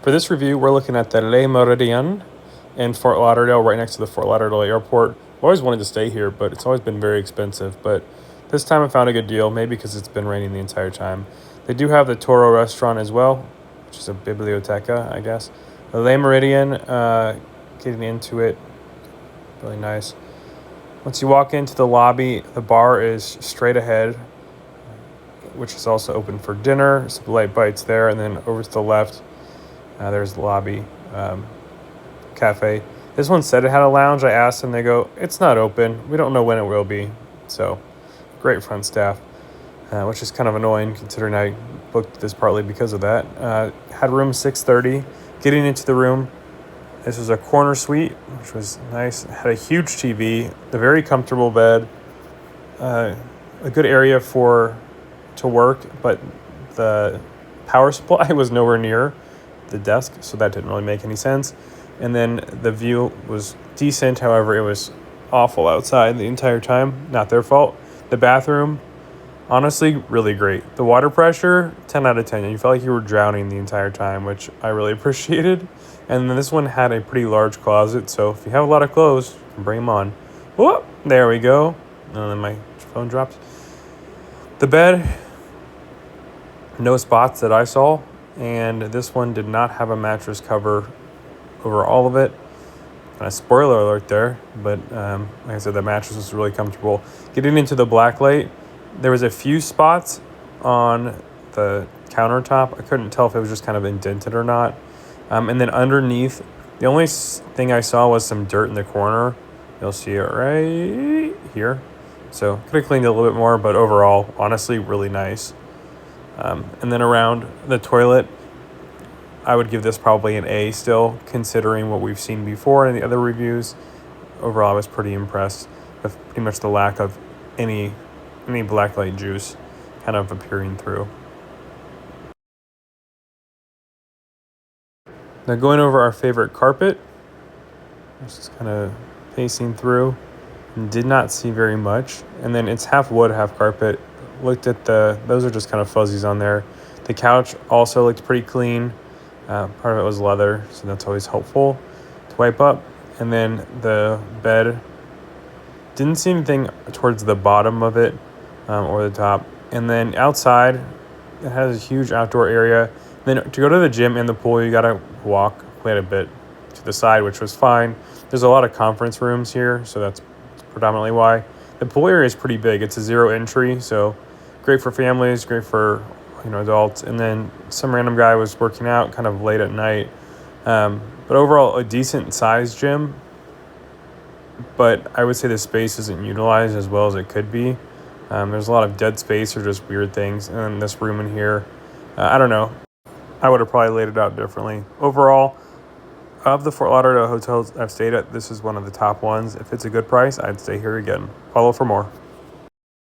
For this review, we're looking at the Méridien in Fort Lauderdale, right next to the Fort Lauderdale Airport. I've always wanted to stay here, but it's always been very expensive. But this time I found a good deal, maybe because it's been raining the entire time. They do have the Toro restaurant as well, which is a biblioteca, I guess. The Le Méridien, getting into it, really nice. Once you walk into the lobby, the bar is straight ahead, which is also open for dinner. Some light bites there, and then over to the left, there's the lobby cafe. This one said it had a lounge. I asked them, they go, it's not open. We don't know when it will be. So, great front staff, which is kind of annoying considering I booked this partly because of that. Had room 630. Getting into the room, this was a corner suite, which was nice. Had a huge TV, a very comfortable bed, a good area to work, but the power supply was nowhere near the desk, so that didn't really make any sense. And then the view was decent, however, it was awful outside the entire time. Not their fault. The bathroom, honestly, really great. The water pressure, 10 out of 10. You felt like you were drowning the entire time, which I really appreciated. And then this one had a pretty large closet, so if you have a lot of clothes, you can bring them on. Whoop, there we go. And then my phone drops. The bed, no spots that I saw, and this one did not have a mattress cover over all of it. A spoiler alert there, but like I said, the mattress was really comfortable. Getting into the black light, there was a few spots on the countertop. I couldn't tell if it was just kind of indented or not. And then underneath, the only thing I saw was some dirt in the corner. You'll see it right here. So could have cleaned it a little bit more, but overall, honestly, really nice. And then around the toilet, I would give this probably an A still, considering what we've seen before in the other reviews. Overall, I was pretty impressed with pretty much the lack of any blacklight juice kind of appearing through. Now going over our favorite carpet, just kind of pacing through, and did not see very much. And then it's half wood, half carpet. Looked at those are just kind of fuzzies on there. The couch also looked pretty clean. Part of it was leather, so that's always helpful to wipe up. And then the bed, didn't see anything towards the bottom of it or the top. And then outside, it has a huge outdoor area. Then to go to the gym and the pool, you gotta walk quite a bit to the side, which was fine. There's a lot of conference rooms here, so that's predominantly why. The pool area is pretty big. It's a 0 entry, so great for families, great for adults. And then some random guy was working out kind of late at night. But overall, a decent sized gym. But I would say the space isn't utilized as well as it could be. There's a lot of dead space or just weird things. And then this room in here, I don't know. I would have probably laid it out differently. Overall, of the Fort Lauderdale hotels I've stayed at, this is one of the top ones. If it's a good price, I'd stay here again. Follow for more.